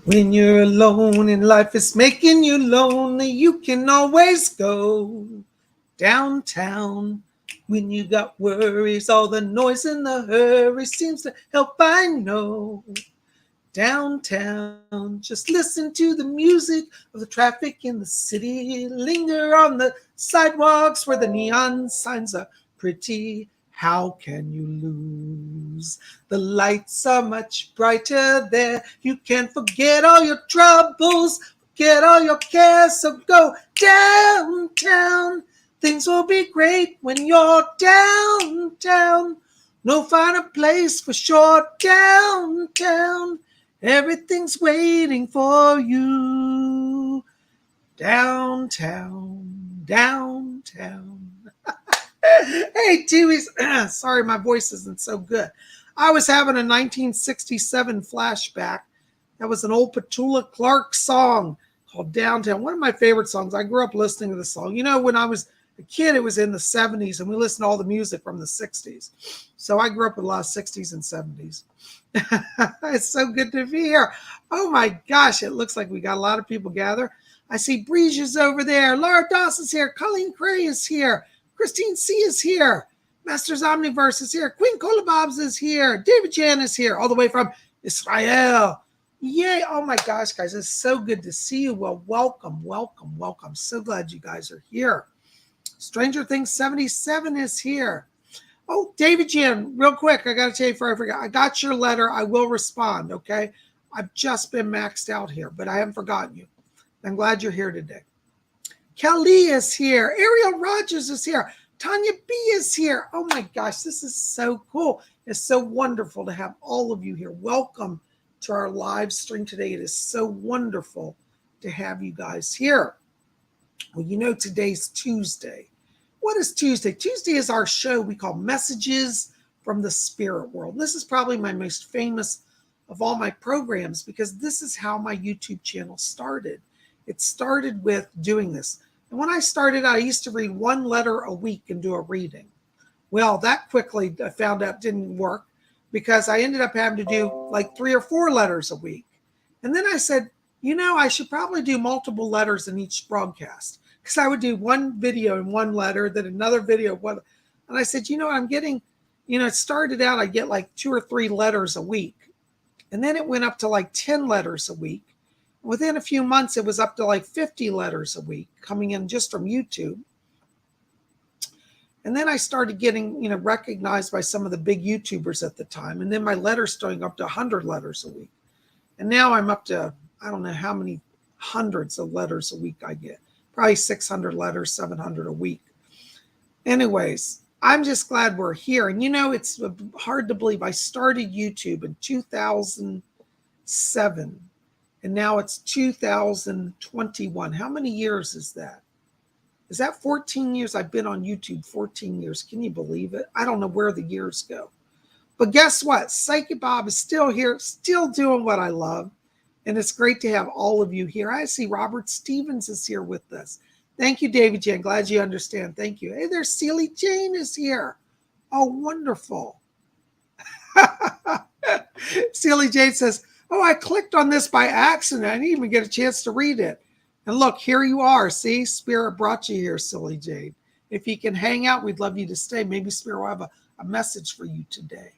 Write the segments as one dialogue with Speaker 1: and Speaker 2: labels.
Speaker 1: When you're alone and life is making you lonely, you can always go downtown. When you got worries, all the noise and the hurry seems to help, I know. Downtown, just listen to the music of the traffic in the city. Linger on the sidewalks where the neon signs are pretty. How can you lose? The lights are much brighter there. You can forget all your troubles, forget all your cares. So go downtown. Things will be great when you're downtown. No finer place for sure. Downtown. Everything's waiting for you. Downtown, downtown. Hey, Tiwi's. Sorry, my voice isn't so good. I was having a 1967 flashback. That was an old Petula Clark song called Downtown. One of my favorite songs. I grew up listening to the song. You know, when I was a kid, it was in the 70s, and we listened to all the music from the 60s. So I grew up with a lot of 60s and 70s. It's so good to be here. Oh my gosh, it looks like we got a lot of people gather. I see Breezia's over there. Laura Dawson's here. Colleen Cray is here. Christine C is here. Masters Omniverse is here. Queen Colabobs is here. David Jan is here, all the way from Israel. Yay. Oh my gosh, guys, it's so good to see you. Well, welcome, welcome, welcome. So glad you guys are here. Stranger Things 77 is here. Oh, David Jan, real quick, I got to tell you before I forget, I got your letter. I will respond, okay? I've just been maxed out here, but I haven't forgotten you. I'm glad you're here today. Kelly is here. Ariel Rogers is here. Tanya B is here. Oh my gosh, this is so cool. It's so wonderful to have all of you here. Welcome to our live stream today. It is so wonderful to have you guys here. Well, you know, today's Tuesday. What is Tuesday? Tuesday is our show we call Messages from the Spirit World. This is probably my most famous of all my programs because this is how my YouTube channel started. It started with doing this. And when I started, I used to read one letter a week and do a reading. Well, that quickly I found out didn't work because I ended up having to do like 3 or 4 letters a week. And then I said, you know, I should probably do multiple letters in each broadcast. Because I would do one video in one letter, then another video. And I said, you know, I'm getting, you know, it started out, I get like 2 or 3 letters a week. And then it went up to like 10 letters a week. Within a few months, it was up to like 50 letters a week coming in just from YouTube. And then I started getting, you know, recognized by some of the big YouTubers at the time. And then my letters starting up to 100 letters a week. And now I'm up to, I don't know how many hundreds of letters a week I get. Probably 600 letters, 700 a week. Anyways, I'm just glad we're here. And you know, it's hard to believe. I started YouTube in 2007, and now it's 2021. How many years is that? Is that 14 years? I've been on YouTube 14 years. Can you believe it? I don't know where the years go. But guess what? Psychic Bob is still here, still doing what I love. And it's great to have all of you here. I see Robert Stevens is here with us. Thank you, David Jan. Glad you understand. Thank you. Hey, there's Celie Jane is here. Oh, wonderful. Celie Jane says, oh, I clicked on this by accident. I didn't even get a chance to read it. And look, here you are. See, Spirit brought you here, Celie Jane. If you can hang out, we'd love you to stay. Maybe Spirit will have a message for you today.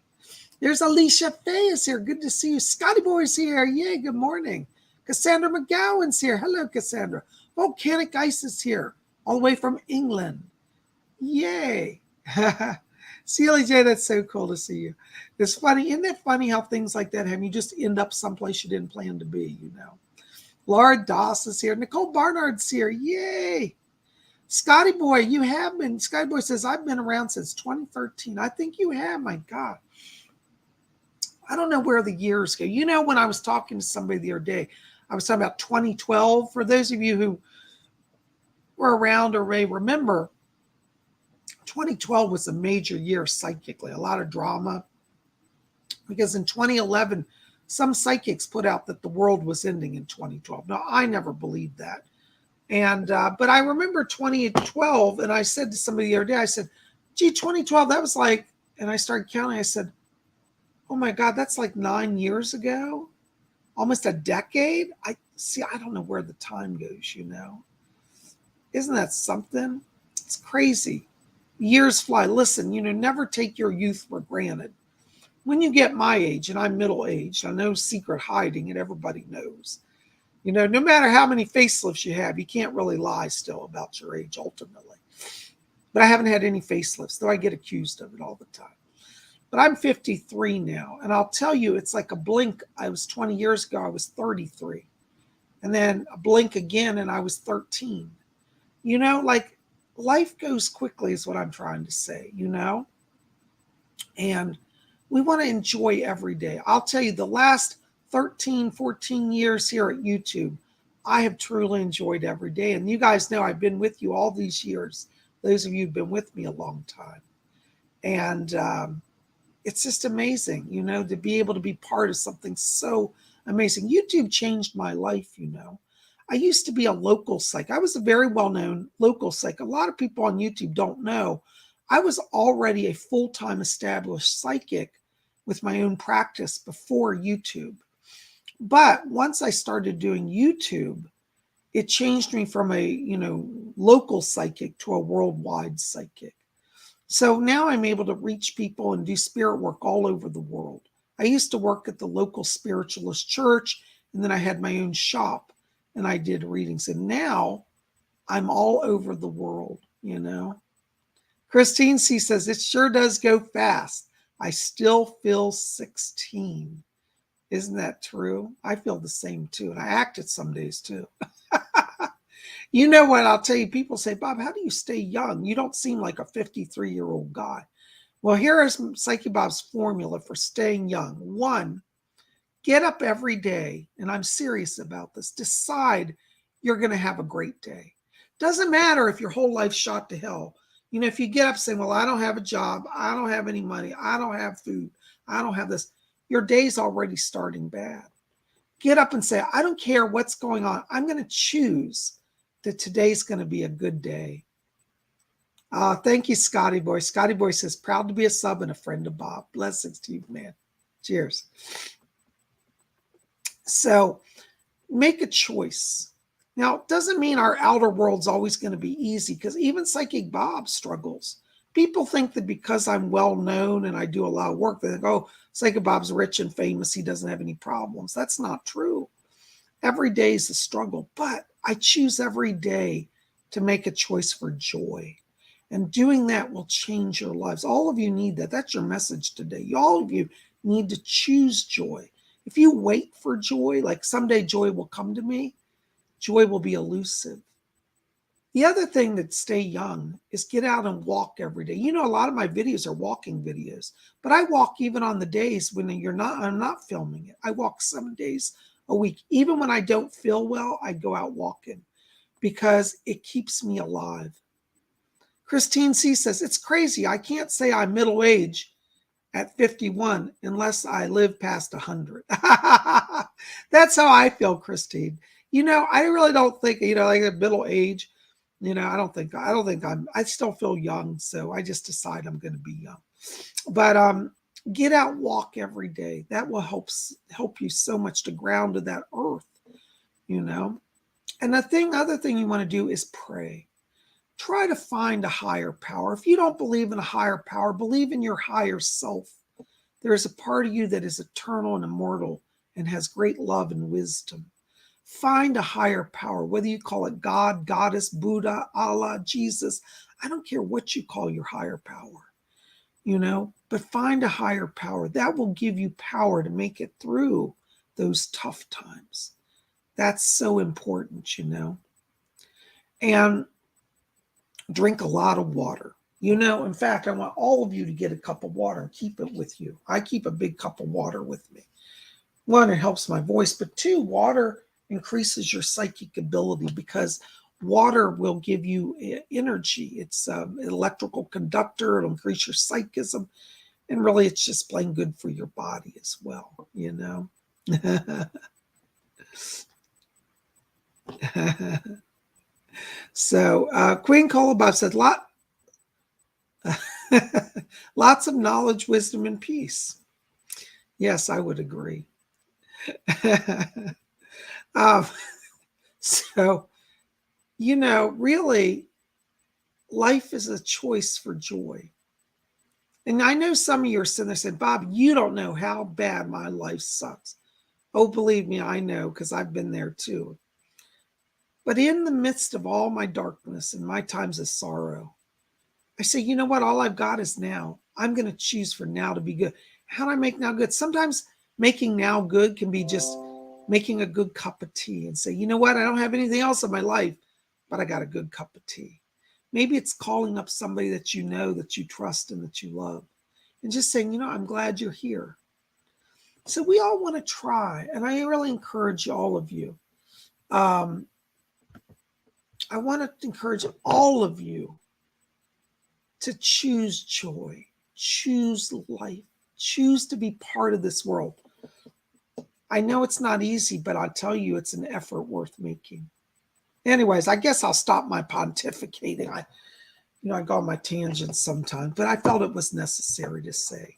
Speaker 1: There's Alicia Faye is here. Good to see you. Scotty Boy's here. Yay, good morning. Cassandra McGowan's here. Hello, Cassandra. Volcanic Ice is here, all the way from England. Yay. Celie J, that's so cool to see you. It's funny. Isn't it funny how things like that happen? You just end up someplace you didn't plan to be, you know. Laura Doss is here. Nicole Barnard's here. Yay. Scotty Boy, you have been. Scotty Boy says, I've been around since 2013. I think you have. My God. I don't know where the years go. You know, when I was talking to somebody the other day, I was talking about 2012. For those of you who were around or may remember, 2012 was a major year psychically, a lot of drama. Because in 2011, some psychics put out that the world was ending in 2012. Now, I never believed that. And but I remember 2012, and I said to somebody the other day, I said, gee, 2012, that was like, and I started counting, I said, oh my God, that's like 9 years ago. almost a decade. I don't know where the time goes, Isn't that something? It's crazy. Years fly. Listen, never take your youth for granted. When you get my age, and I'm middle aged, I know secret hiding, and everybody knows. No matter how many facelifts you have, you can't really lie still about your age ultimately. But I haven't had any facelifts, though I get accused of it all the time. But I'm 53 now, and I'll tell you, it's like a blink. I was 20 years ago, I was 33. And then a blink again, and I was 13. Like life goes quickly is what I'm trying to say, And we want to enjoy every day. I'll tell you, the last 13, 14 years here at YouTube, I have truly enjoyed every day. And you guys know I've been with you all these years. Those of you who've been with me a long time. And it's just amazing, to be able to be part of something so amazing. YouTube changed my life, I used to be a local psych. I was a very well-known local psych. A lot of people on YouTube don't know. I was already a full-time established psychic with my own practice before YouTube. But once I started doing YouTube, it changed me from a, local psychic to a worldwide psychic. So now I'm able to reach people and do spirit work all over the world. I used to work at the local spiritualist church, and then I had my own shop and I did readings. And now I'm all over the world, Christine C says, it sure does go fast. I still feel 16. Isn't that true? I feel the same too. And I act it some days too. You know what? I'll tell you, people say, Bob, how do you stay young? You don't seem like a 53-year-old guy. Well, here is Psychic Bob's formula for staying young. 1, get up every day, and I'm serious about this. Decide you're going to have a great day. Doesn't matter if your whole life's shot to hell. If you get up saying, well, I don't have a job, I don't have any money, I don't have food, I don't have this, your day's already starting bad. Get up and say, I don't care what's going on. I'm going to choose that today's going to be a good day. Thank you, Scotty Boy. Scotty Boy says, proud to be a sub and a friend of Bob. Blessings to you, man. Cheers. So make a choice. Now, it doesn't mean our outer world's always going to be easy, because even Psychic Bob struggles. People think that because I'm well known and I do a lot of work, they think, oh, Psychic Bob's rich and famous, he doesn't have any problems. That's not true. Every day is a struggle, but I choose every day to make a choice for joy. And doing that will change your lives. All of you need that. That's your message today. All of you need to choose joy. If you wait for joy, like someday joy will come to me, joy will be elusive. The other thing that stay young is get out and walk every day. A lot of my videos are walking videos, but I walk even on the days when I'm not filming it. I walk 7 days a week. Even when I don't feel well, I go out walking because it keeps me alive. Christine C says, it's crazy. I can't say I'm middle-aged at 51 unless I live past 100. That's how I feel, Christine. I really don't think, like a middle age, I still feel young. So I just decide I'm going to be young. But get out, walk every day. That will help you so much to ground to that earth, And other thing you want to do is pray. Try to find a higher power. If you don't believe in a higher power, believe in your higher self. There is a part of you that is eternal and immortal and has great love and wisdom. Find a higher power, whether you call it God, Goddess, Buddha, Allah, Jesus. I don't care what you call your higher power, but find a higher power. That will give you power to make it through those tough times. That's so important, And drink a lot of water. In fact, I want all of you to get a cup of water and keep it with you. I keep a big cup of water with me. 1, it helps my voice, but 2, water increases your psychic ability because water will give you energy. It's an electrical conductor. It'll increase your psychism. And really, it's just plain good for your body as well, So Queen Kolobov said, lots of knowledge, wisdom, and peace. Yes, I would agree. um, so, really, life is a choice for joy. And I know some of you are sitting there saying, Bob, you don't know how bad my life sucks. Oh, believe me, I know, because I've been there too. But in the midst of all my darkness and my times of sorrow, I say, you know what? All I've got is now. I'm going to choose for now to be good. How do I make now good? Sometimes making now good can be just making a good cup of tea and say, you know what? I don't have anything else in my life, but I got a good cup of tea. Maybe it's calling up somebody that you know, that you trust, and that you love, and just saying, I'm glad you're here. So we all want to try, and I really encourage all of you. I want to encourage all of you to choose joy, choose life, choose to be part of this world. I know it's not easy, but I'll tell you, it's an effort worth making. Anyways, I guess I'll stop my pontificating. I go on my tangents sometimes, but I felt it was necessary to say.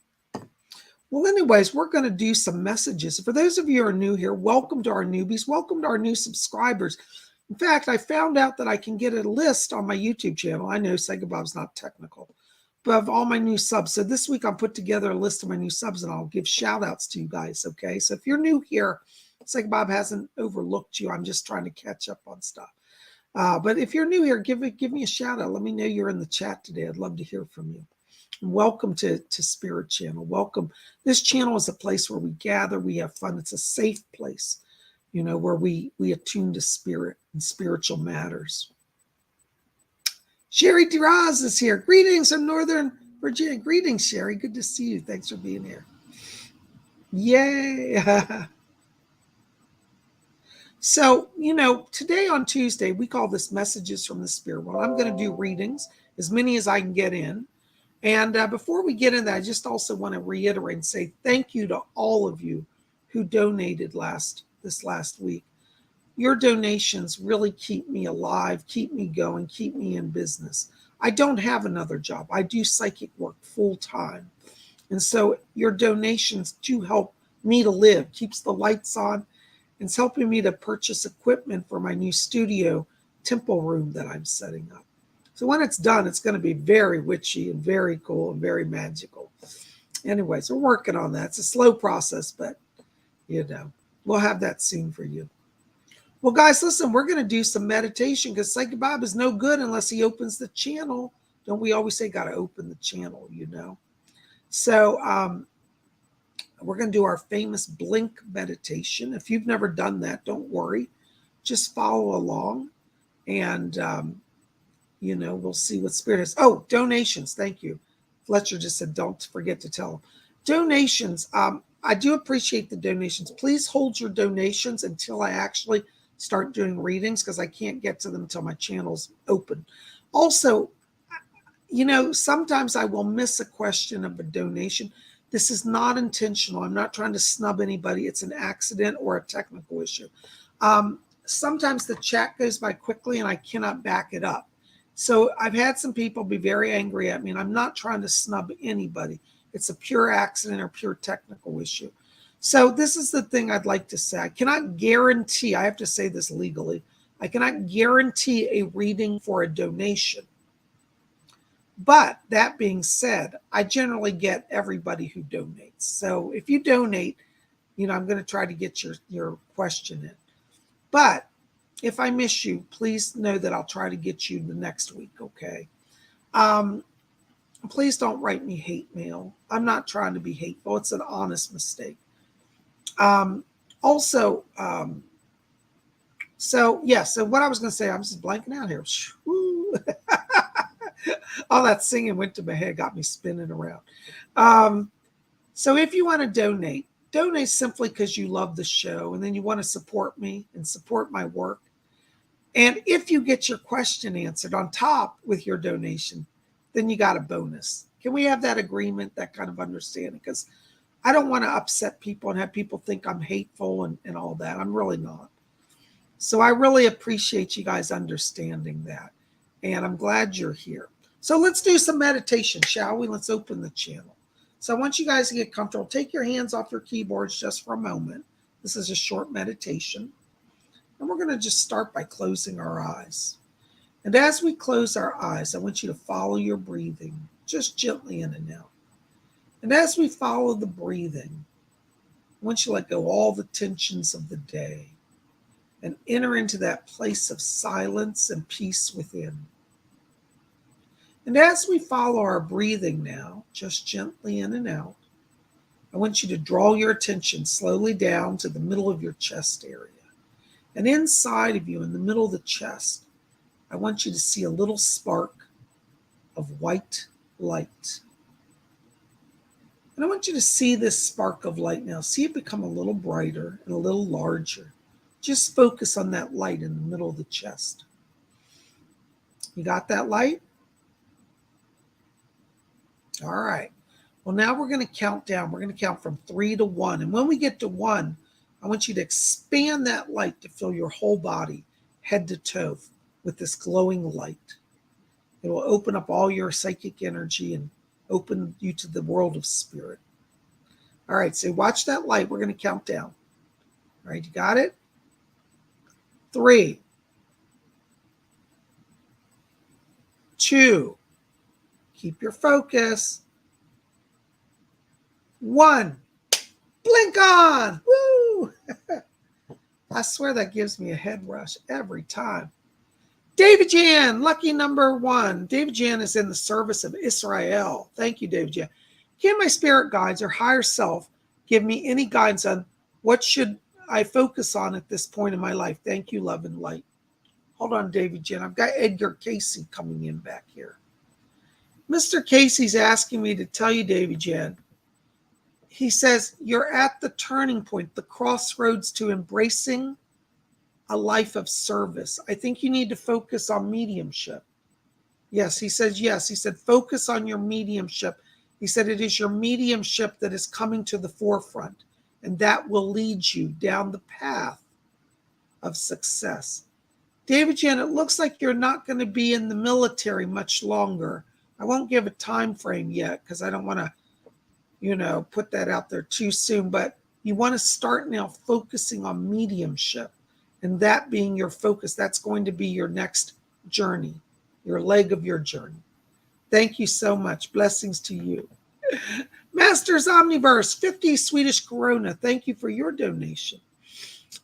Speaker 1: Well, anyways, we're going to do some messages. For those of you who are new here, welcome to our newbies. Welcome to our new subscribers. In fact, I found out that I can get a list on my YouTube channel. I know PsychicBob's not technical, but of all my new subs. So this week I'll put together a list of my new subs and I'll give shout outs to you guys. Okay. So if you're new here, PsychicBob hasn't overlooked you. I'm just trying to catch up on stuff. But if you're new here, give me a shout out. Let me know you're in the chat today. I'd love to hear from you. Welcome to Spirit Channel. Welcome. This channel is a place where we gather, we have fun. It's a safe place, where we attune to spirit and spiritual matters. Sherry Duraz is here. Greetings from Northern Virginia. Greetings, Sherry. Good to see you. Thanks for being here. Yay. So, today on Tuesday, we call this Messages from the Spirit World. I'm going to do readings, as many as I can get in. And before we get into that, I just also want to reiterate and say thank you to all of you who donated this last week. Your donations really keep me alive, keep me going, keep me in business. I don't have another job. I do psychic work full time. And so your donations do help me to live, keeps the lights on, and it's helping me to purchase equipment for my new studio temple room that I'm setting up. So when it's done, it's going to be very witchy and very cool and very magical. Anyways, we're working on that. It's a slow process, but, we'll have that soon for you. Well, guys, listen, we're going to do some meditation because PsychicBob is no good unless he opens the channel. Don't we always say got to open the channel, So we're going to do our famous blink meditation. If you've never done that, don't worry. Just follow along and we'll see what spirit is. Oh, donations. Thank you. Fletcher just said, don't forget to tell them. Donations. I do appreciate the donations. Please hold your donations until I actually start doing readings because I can't get to them until my channel's open. Also, sometimes I will miss a question of a donation. This is not intentional. I'm not trying to snub anybody. It's an accident or a technical issue. Sometimes the chat goes by quickly and I cannot back it up. So I've had some people be very angry at me, and I'm not trying to snub anybody. It's a pure accident or pure technical issue. So this is the thing I'd like to say. I cannot guarantee, I have to say this legally, I cannot guarantee a reading for a donation. But that being said, I generally get everybody who donates. So if you donate, I'm going to try to get your question in. But if I miss you, please know that I'll try to get you the next week, okay? Please don't write me hate mail. I'm not trying to be hateful. It's an honest mistake. So what I was going to say, I'm just blanking out here. All that singing went to my head, got me spinning around. So if you want to donate simply because you love the show and then you want to support me and support my work. And if you get your question answered on top with your donation, then you got a bonus. Can we have that agreement, that kind of understanding? Because I don't want to upset people and have people think I'm hateful and all that. I'm really not. So I really appreciate you guys understanding that. And I'm glad you're here. So let's do some meditation, shall we? Let's open the channel. So I want you guys to get comfortable. Take your hands off your keyboards just for a moment. This is a short meditation. And we're going to just start by closing our eyes. And as we close our eyes, I want you to follow your breathing, just gently in and out. And as we follow the breathing, I want you to let go all the tensions of the day and enter into that place of silence and peace within. And as we follow our breathing now, just gently in and out, I want you to draw your attention slowly down to the middle of your chest area. And inside of you, in the middle of the chest, I want you to see a little spark of white light. And I want you to see this spark of light now. See it become a little brighter and a little larger. Just focus on that light in the middle of the chest. You got that light? All right. Well, now we're going to count down. We're going to count from 3 to 1. And when we get to 1, I want you to expand that light to fill your whole body, head to toe, with this glowing light. It will open up all your psychic energy and open you to the world of spirit. All right, so watch that light. We're going to count down. All right, you got it? 3, 2, keep your focus. 1, blink on. Woo! I swear that gives me a head rush every time. David Jan, lucky number 1. David Jan is in the service of Israel. Thank you, David Jan. Can my spirit guides or higher self give me any guidance on what should I focus on at this point in my life? Thank you, love and light. Hold on, David Jan. I've got Edgar Casey coming in back here. Mr. Casey's asking me to tell you, David Jan. He says, you're at the turning point, the crossroads to embracing a life of service. I think you need to focus on mediumship. Yes, he says yes. He said, focus on your mediumship. He said, it is your mediumship that is coming to the forefront, and that will lead you down the path of success. David Jan, it looks like you're not going to be in the military much longer. I won't give a time frame yet because I don't want to, put that out there too soon, but you want to start now focusing on mediumship. And that being your focus, that's going to be your next journey, your leg of your journey. Thank you so much. Blessings to you. Masters Omniverse, 50 Swedish Corona. Thank you for your donation.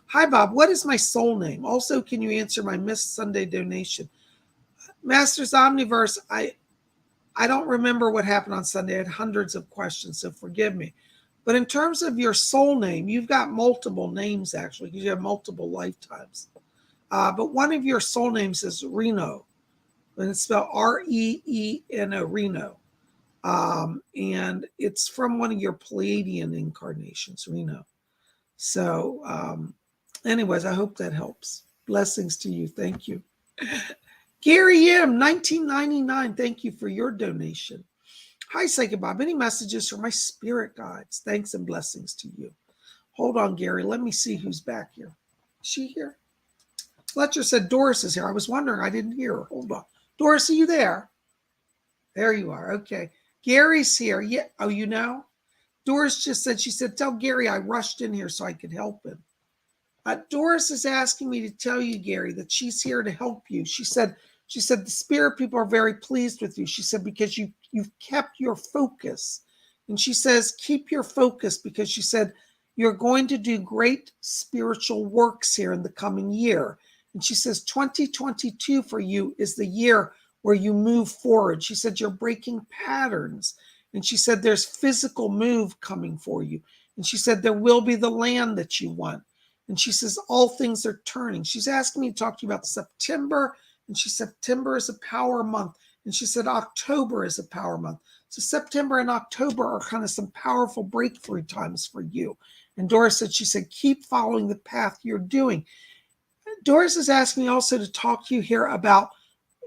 Speaker 1: Hi, Bob. What is my soul name? Also, can you answer my missed Sunday donation? Masters Omniverse, I don't remember what happened on Sunday. I had hundreds of questions, so forgive me. But in terms of your soul name, you've got multiple names, actually, because you have multiple lifetimes. But one of your soul names is Reno, and it's spelled Reeno, Reno. And it's from one of your Pleiadian incarnations, Reno. So anyways, I hope that helps. Blessings to you. Thank you. Gary M., 1999, thank you for your donation. Hi, Psychic Bob. Any messages from my spirit guides? Thanks and blessings to you. Hold on, Gary. Let me see who's back here. Is she here? Fletcher said Doris is here. I was wondering. I didn't hear her. Hold on. Doris, are you there? There you are. Okay. Gary's here. Yeah. Oh, you know? Doris just said, she said, tell Gary I rushed in here so I could help him. Doris is asking me to tell you, Gary, that she's here to help you. She said the spirit people are very pleased with you. She said, because you've kept your focus. And she says, keep your focus, because she said, you're going to do great spiritual works here in the coming year. And she says, 2022 for you is the year where you move forward. She said, you're breaking patterns. And she said, there's physical move coming for you. And she said, there will be the land that you want. And she says, all things are turning. She's asking me to talk to you about September. And she said, September is a power month. And she said, October is a power month. So September and October are kind of some powerful breakthrough times for you. And Doris said, she said, keep following the path you're doing. Doris is asking me also to talk to you here about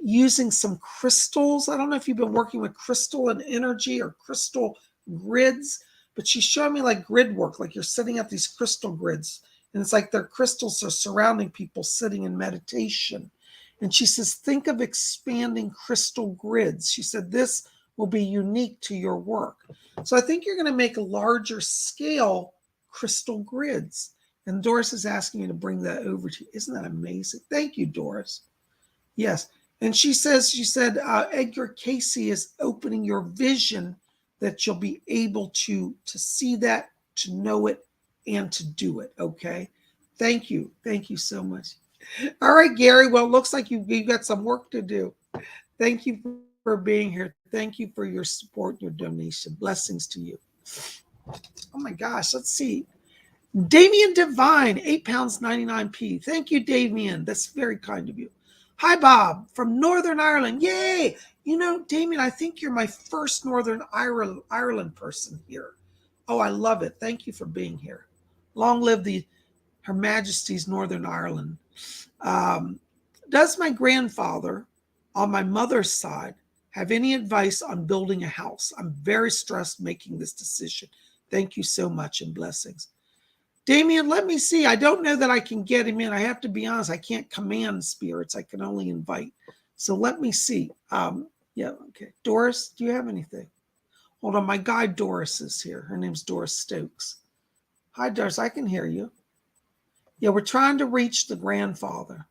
Speaker 1: using some crystals. I don't know if you've been working with crystal and energy or crystal grids, but she's showing me like grid work, like you're setting up these crystal grids. And it's like their crystals are surrounding people sitting in meditation. And she says, think of expanding crystal grids. She said, this will be unique to your work. So I think you're going to make a larger scale crystal grids. And Doris is asking me to bring that over to you. Isn't that amazing? Thank you, Doris. Yes. And she said, Edgar Casey is opening your vision that you'll be able to see that, to know it, and to do it. Okay. Thank you. Thank you so much. All right, Gary. Well, it looks like you got some work to do. Thank you for being here. Thank you for your support, your donation. Blessings to you. Oh my gosh. Let's see. Damien Divine, 8 pounds 99p. Thank you, Damien. That's very kind of you. Hi, Bob, from Northern Ireland. Yay! You know, Damien, I think you're my first Northern Ireland person here. Oh, I love it. Thank you for being here. Long live Her Majesty's Northern Ireland. Does my grandfather on my mother's side have any advice on building a house? I'm very stressed making this decision. Thank you so much and blessings. Damien, let me see. I don't know that I can get him in. I have to be honest. I can't command spirits. I can only invite. So let me see. Yeah, okay. Doris, do you have anything? Hold on. My guide Doris is here. Her name's Doris Stokes. Hi, Doris. I can hear you. Yeah, we're trying to reach the grandfather.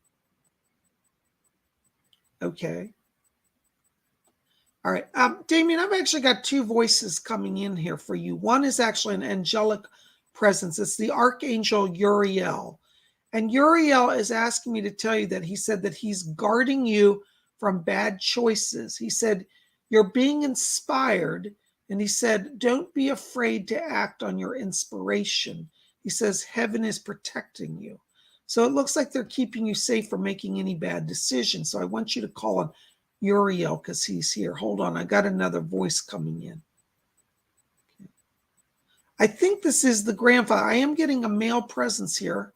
Speaker 1: Okay. All right. Damien, I've actually got two voices coming in here for you. One is actually an angelic presence. It's the Archangel Uriel. And Uriel is asking me to tell you that he said that he's guarding you from bad choices. He said, you're being inspired. And he said, don't be afraid to act on your inspiration. He says, heaven is protecting you. So it looks like they're keeping you safe from making any bad decisions. So I want you to call on Uriel because he's here. Hold on. I got another voice coming in. Okay. I think this is the grandfather. I am getting a male presence here.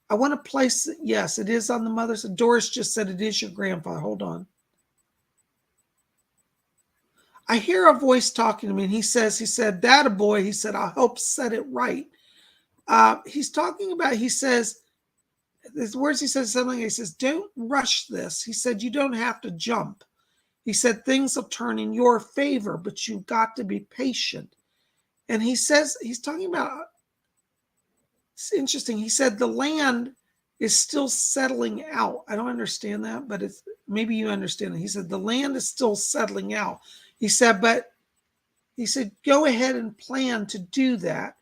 Speaker 1: I want to place it. Yes, it is on the mother's. Doris just said it is your grandfather. Hold on. I hear a voice talking to me, and he said, that a boy. He said, I hope said it right. He's talking about, he says, his words, he says something, he says, don't rush this. He said, you don't have to jump. He said, things will turn in your favor, but you've got to be patient. And he says, he's talking about, it's interesting. He said, the land is still settling out. I don't understand that, but it's maybe you understand it. He said, the land is still settling out. He said, but he said, go ahead and plan to do that.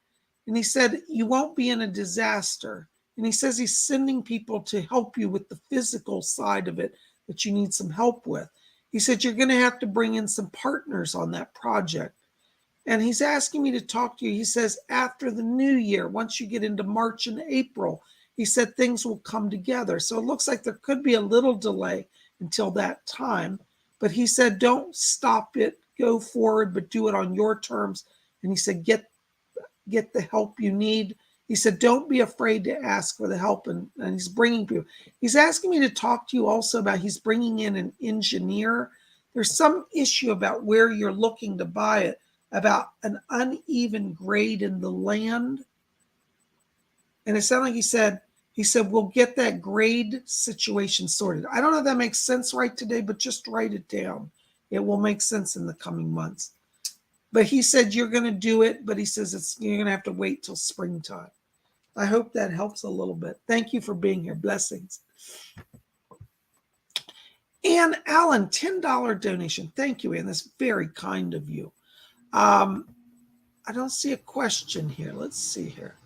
Speaker 1: And he said, you won't be in a disaster. And he says he's sending people to help you with the physical side of it that you need some help with. He said, you're going to have to bring in some partners on that project. And he's asking me to talk to you. He says, after the new year, once you get into March and April, he said things will come together. So it looks like there could be a little delay until that time. But he said, don't stop it. Go forward, but do it on your terms. And he said, get the help you need. He said, don't be afraid to ask for the help. And he's bringing people. He's asking me to talk to you also about, he's bringing in an engineer. There's some issue about where you're looking to buy it, about an uneven grade in the land. And it sounded like he said, we'll get that grade situation sorted. I don't know if that makes sense right today, but just write it down. It will make sense in the coming months. But he said, you're going to do it, but he says you're going to have to wait till springtime. I hope that helps a little bit. Thank you for being here. Blessings. Ann Allen, $10 donation. Thank you, Ann. That's very kind of you. I don't see a question here. Let's see here.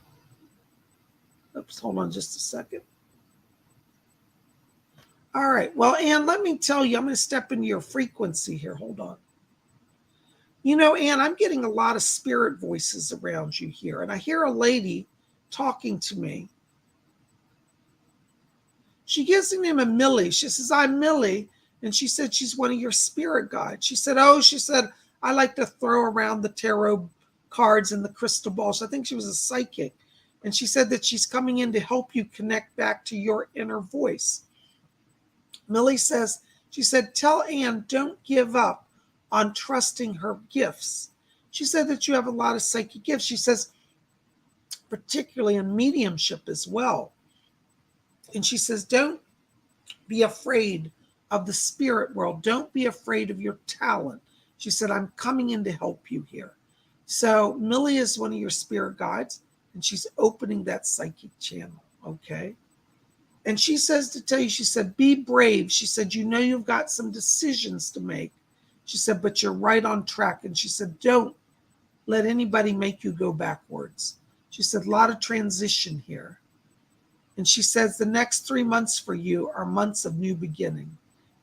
Speaker 1: Oops, hold on just a second. All right. Well, Ann, let me tell you, I'm going to step into your frequency here. Hold on. You know, Ann, I'm getting a lot of spirit voices around you here. And I hear a lady talking to me. She gives the name of Millie. She says, I'm Millie. And she said she's one of your spirit guides. She said, I like to throw around the tarot cards and the crystal balls. I think she was a psychic. And she said that she's coming in to help you connect back to your inner voice. Millie says, she said, tell Ann, don't give up on trusting her gifts. She said that you have a lot of psychic gifts. She says, particularly in mediumship as well. And she says, don't be afraid of the spirit world. Don't be afraid of your talent. She said, I'm coming in to help you here. So Millie is one of your spirit guides. and she's opening that psychic channel, okay? And she says to tell you, she said, be brave. She said, you know you've got some decisions to make. She said, but you're right on track. And she said, don't let anybody make you go backwards. She said, a lot of transition here. And she says, the next 3 months for you are months of new beginning.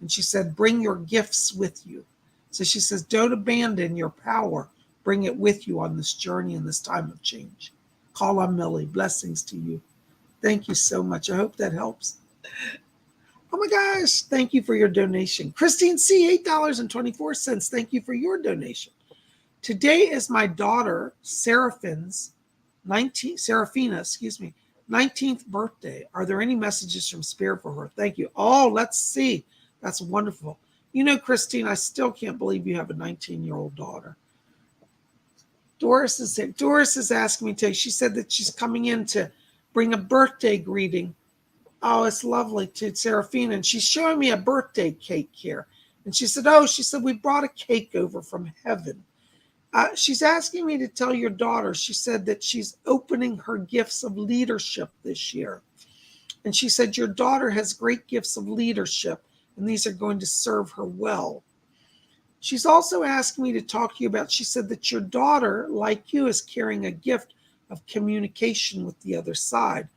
Speaker 1: And she said, bring your gifts with you. So she says, don't abandon your power. Bring it with you on this journey and this time of change. Call on Millie. Blessings to you. Thank you so much. I hope that helps. Oh my gosh. Thank you for your donation. Christine C., $8.24. Thank you for your donation. Today is my daughter, Seraphina's 19th birthday. Are there any messages from Spirit for her? Thank you. Oh, let's see. That's wonderful. You know, Christine, I still can't believe you have a 19-year-old daughter. Doris is here. Doris is asking me today. She said that she's coming in to bring a birthday greeting. Oh, it's lovely to Seraphina. And she's showing me a birthday cake here. And she said, we brought a cake over from heaven. She's asking me to tell your daughter, she said that she's opening her gifts of leadership this year. And she said, your daughter has great gifts of leadership, and these are going to serve her well. She's also asking me to talk to you about, she said that your daughter, like you, is carrying a gift of communication with the other side.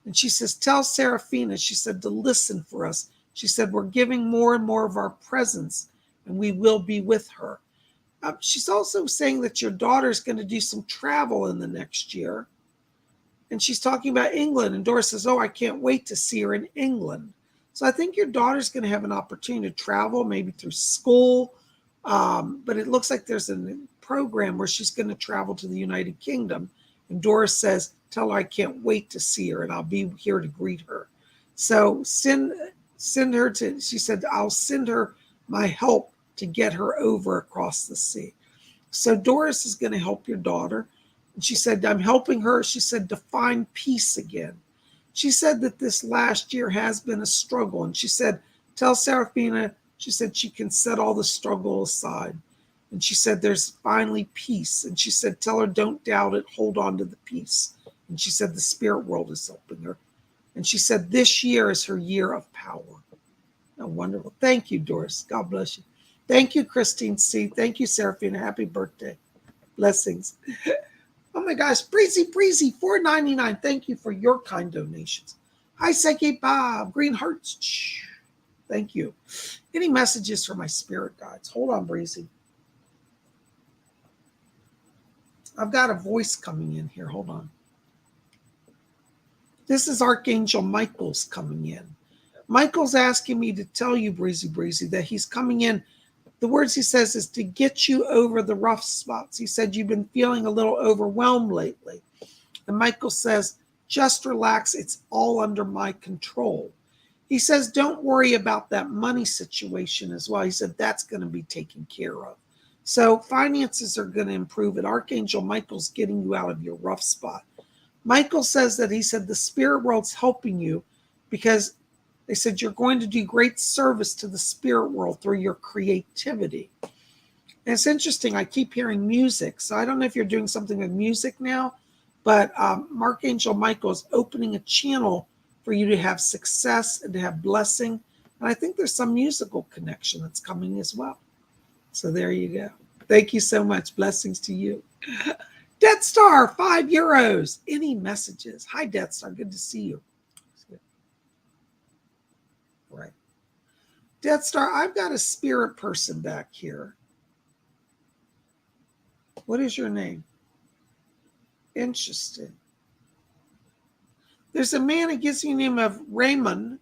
Speaker 1: And she says, tell Seraphina, she said, to listen for us. She said, we're giving more and more of our presence, and we will be with her. She's also saying that your daughter is going to do some travel in the next year. And she's talking about England. And Doris says, I can't wait to see her in England. So I think your daughter's going to have an opportunity to travel, maybe through school. But it looks like there's a program where she's going to travel to the United Kingdom. And Doris says, tell her I can't wait to see her, and I'll be here to greet her. So send her to, she said, I'll send her my help to get her over across the sea. So Doris is going to help your daughter. And she said, I'm helping her, she said, to find peace again. She said that this last year has been a struggle. And she said, tell Seraphina, she said she can set all the struggle aside. And she said, there's finally peace. And she said, tell her, don't doubt it, hold on to the peace. And she said, the spirit world is helping her. And she said, this year is her year of power. Oh, wonderful. Thank you, Doris. God bless you. Thank you, Christine C. Thank you, Seraphina. Happy birthday. Blessings. Oh my gosh. Breezy, $4.99. Thank you for your kind donations. Hi, Psychic Bob. Green hearts. Thank you. Any messages for my spirit guides? Hold on, Breezy. I've got a voice coming in here. Hold on. This is Archangel Michael's coming in. Michael's asking me to tell you, Breezy, that he's coming in. The words he says is to get you over the rough spots. He said you've been feeling a little overwhelmed lately. And Michael says, just relax. It's all under my control. He says, don't worry about that money situation as well. He said, that's going to be taken care of. So finances are going to improve, and Archangel Michael's getting you out of your rough spot. Michael says that he said the spirit world's helping you because they said you're going to do great service to the spirit world through your creativity. And it's interesting. I keep hearing music. So I don't know if you're doing something with music now, but Archangel Michael is opening a channel for you to have success and to have blessing. And I think there's some musical connection that's coming as well. So there you go. Thank you so much. Blessings to you. Death Star, €5. Any messages? Hi, Death Star. Good to see you. Right. Death Star, I've got a spirit person back here. What is your name? Interesting. There's a man that gives me the name of Ramon,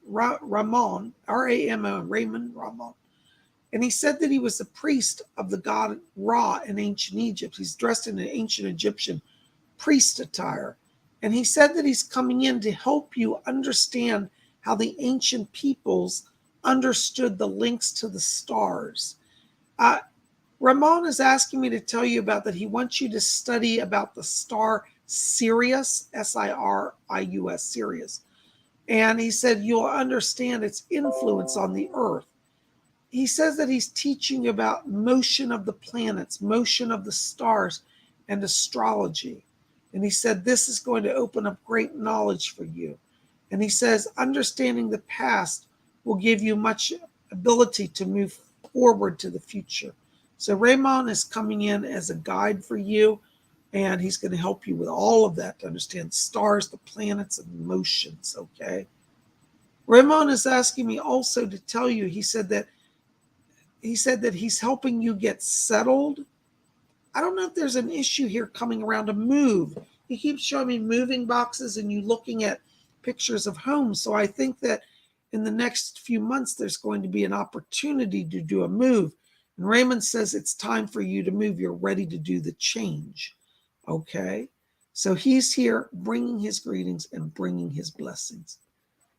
Speaker 1: R-A-M-O-N, Raymond Ramon. And he said that he was a priest of the god Ra in ancient Egypt. He's dressed in an ancient Egyptian priest attire. And he said that he's coming in to help you understand how the ancient peoples understood the links to the stars. Ramon is asking me to tell you about that. He wants you to study about the star Sirius, S-I-R-I-U-S, Sirius. And he said you'll understand its influence on the earth. He says that he's teaching about motion of the planets, motion of the stars, and astrology. And he said, this is going to open up great knowledge for you. And he says, understanding the past will give you much ability to move forward to the future. So Raymond is coming in as a guide for you, and he's going to help you with all of that to understand stars, the planets, and motions, okay? Raymond is asking me also to tell you, he said that he's helping you get settled. I don't know if there's an issue here coming around a move. He keeps showing me moving boxes and you looking at pictures of homes. So I think that in the next few months, there's going to be an opportunity to do a move. And Raymond says it's time for you to move. You're ready to do the change. Okay? So he's here bringing his greetings and bringing his blessings.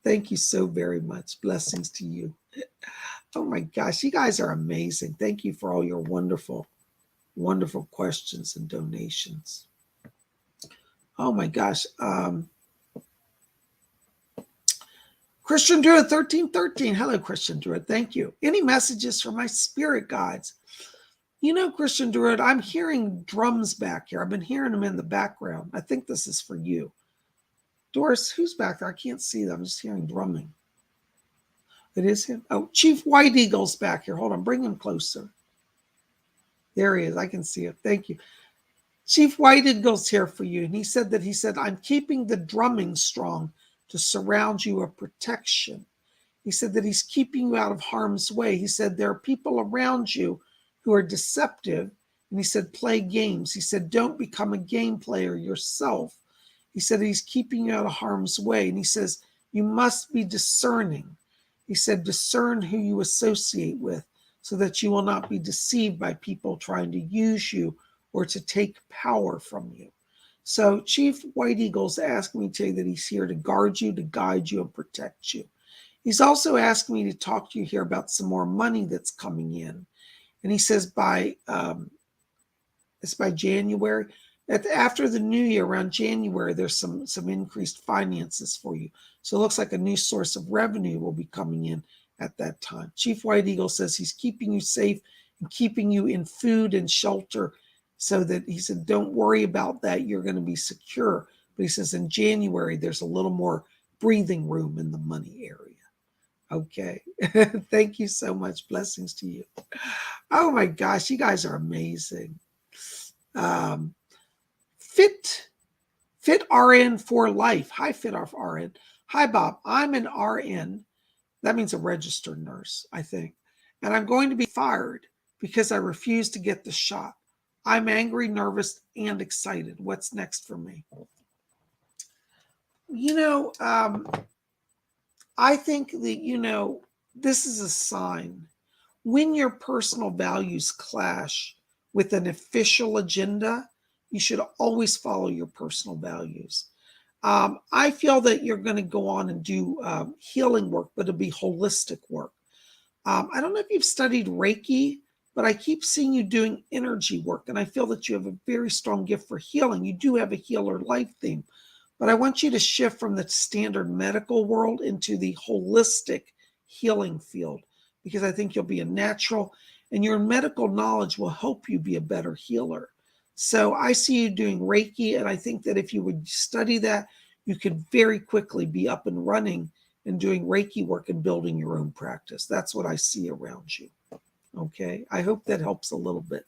Speaker 1: Thank you so very much. Blessings to you. Oh my gosh, you guys are amazing. Thank you for all your wonderful, wonderful questions and donations. Oh my gosh. Christian Druid 1313. Hello, Christian Druid. Thank you. Any messages for my spirit guides? You know, Christian Druid, I'm hearing drums back here. I've been hearing them in the background. I think this is for you. Doris, who's back there? I can't see them. I'm just hearing drumming. It is him. Oh, Chief White Eagle's back here. Hold on. Bring him closer. There he is. I can see it. Thank you. Chief White Eagle's here for you. And he said, I'm keeping the drumming strong to surround you with protection. He said that he's keeping you out of harm's way. He said, there are people around you who are deceptive. And he said, play games. He said, don't become a game player yourself. He said, he's keeping you out of harm's way. And he says, you must be discerning. He said, discern who you associate with so that you will not be deceived by people trying to use you or to take power from you. So Chief White Eagle's asking me to tell you that he's here to guard you, to guide you, and protect you. He's also asking me to talk to you here about some more money that's coming in. And he says it's by January. After the new year, around January, there's some increased finances for you. So it looks like a new source of revenue will be coming in at that time. Chief White Eagle says he's keeping you safe and keeping you in food and shelter, so that he said, don't worry about that. You're going to be secure. But he says in January, there's a little more breathing room in the money area. Okay. Thank you so much. Blessings to you. Oh my gosh, you guys are amazing. Fit RN for life. Hi, Fit RN. Hi, Bob. I'm an RN. That means a registered nurse, I think. And I'm going to be fired because I refuse to get the shot. I'm angry, nervous, and excited. What's next for me? I think that, this is a sign. When your personal values clash with an official agenda, you should always follow your personal values. I feel that you're going to go on and do healing work, but it'll be holistic work. I don't know if you've studied Reiki, but I keep seeing you doing energy work, and I feel that you have a very strong gift for healing. You do have a healer life theme, but I want you to shift from the standard medical world into the holistic healing field, because I think you'll be a natural, and your medical knowledge will help you be a better healer. So I see you doing Reiki, and I think that if you would study that, you could very quickly be up and running and doing Reiki work and building your own practice. That's what I see around you. Okay, I hope that helps a little bit.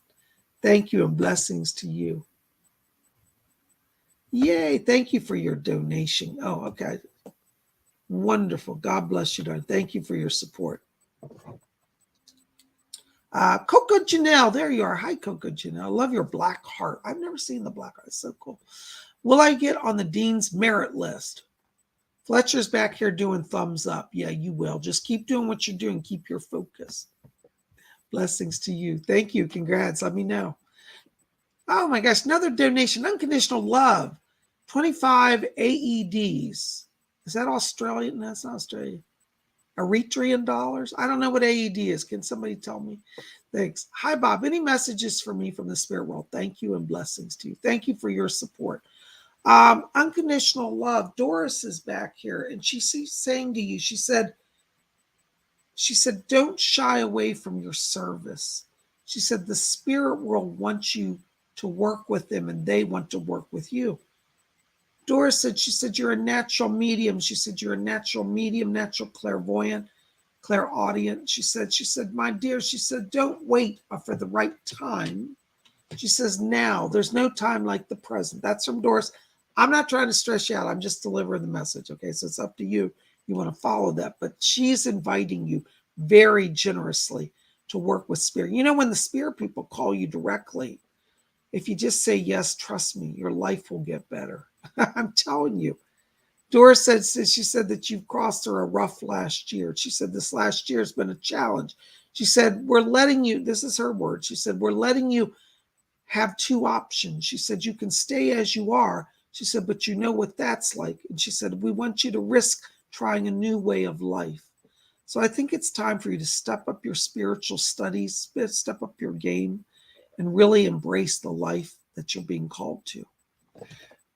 Speaker 1: Thank you and blessings to you. Yay, thank you for your donation. Oh, okay. Wonderful. God bless you, darling. Thank you for your support. Coco Janelle, there you are. Hi, Coco Janelle. I love your black heart. I've never seen the black heart. It's so cool. Will I get on the Dean's merit list? Fletcher's back here doing thumbs up. Yeah, you will. Just keep doing what you're doing. Keep your focus. Blessings to you. Thank you. Congrats. Let me know. Oh my gosh, another donation. Unconditional love. 25 AEDs. Is that Australian? No, that's not Australian. Eritrean dollars? I don't know what AED is. Can somebody tell me? Thanks. Hi, Bob. Any messages for me from the spirit world? Thank you and blessings to you. Thank you for your support. Unconditional love. Doris is back here, and she's saying to you, she said, don't shy away from your service. She said, the spirit world wants you to work with them, and they want to work with you. Doris said, she said, you're a natural medium. She said, you're a natural medium, natural clairvoyant, clairaudient. She said, my dear, she said, don't wait for the right time. She says, now, there's no time like the present. That's from Doris. I'm not trying to stress you out. I'm just delivering the message. Okay, so it's up to you. You want to follow that. But she's inviting you very generously to work with spirit. You know, when the spirit people call you directly, if you just say yes, trust me, your life will get better. I'm telling you. Doris said, she said that you've crossed through a rough last year. She said this last year has been a challenge. She said, we're letting you, this is her word. She said, we're letting you have two options. She said, you can stay as you are. She said, but you know what that's like. And she said, we want you to risk trying a new way of life. So I think it's time for you to step up your spiritual studies, step up your game, and really embrace the life that you're being called to.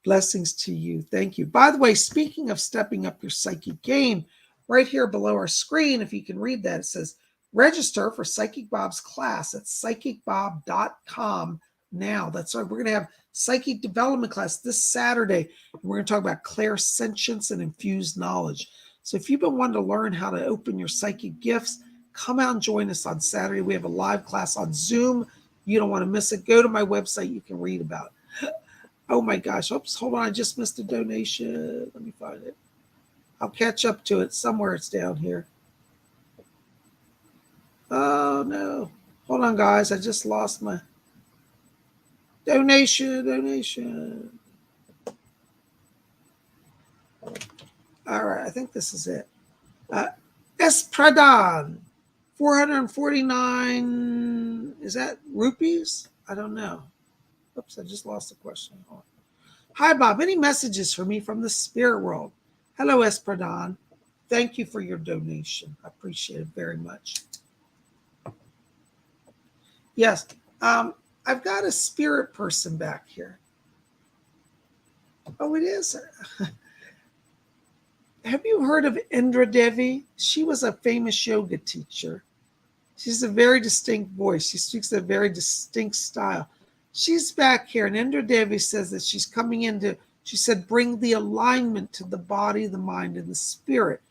Speaker 1: Blessings to you. Thank you. By the way, speaking of stepping up your psychic game, right here below our screen, if you can read that, it says, register for Psychic Bob's class at psychicbob.com now. That's right. We're going to have psychic development class this Saturday. And we're going to talk about clairsentience and infused knowledge. So if you've been wanting to learn how to open your psychic gifts, come out and join us on Saturday. We have a live class on Zoom. You don't want to miss it. Go to my website. You can read about it. Oh my gosh. Oops, hold on. I just missed a donation. Let me find it. I'll catch up to it. Somewhere it's down here. Oh no. Hold on, guys. I just lost my donation. All right. I think this is it. Espradan. 449. Is that rupees? I don't know. Oops, I just lost the question. Hi, Bob. Any messages for me from the spirit world? Hello, Espradan. Thank you for your donation. I appreciate it very much. Yes, I've got a spirit person back here. Oh, it is. Have you heard of Indra Devi? She was a famous yoga teacher. She's a very distinct voice. She speaks a very distinct style. She's back here, and Indra Devi says that she's coming in to, she said, bring the alignment to the body, the mind, and the spirit.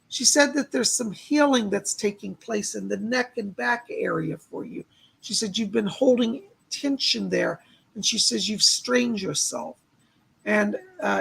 Speaker 1: She said that there's some healing that's taking place in the neck and back area for you. She said you've been holding tension there, and she says you've strained yourself. And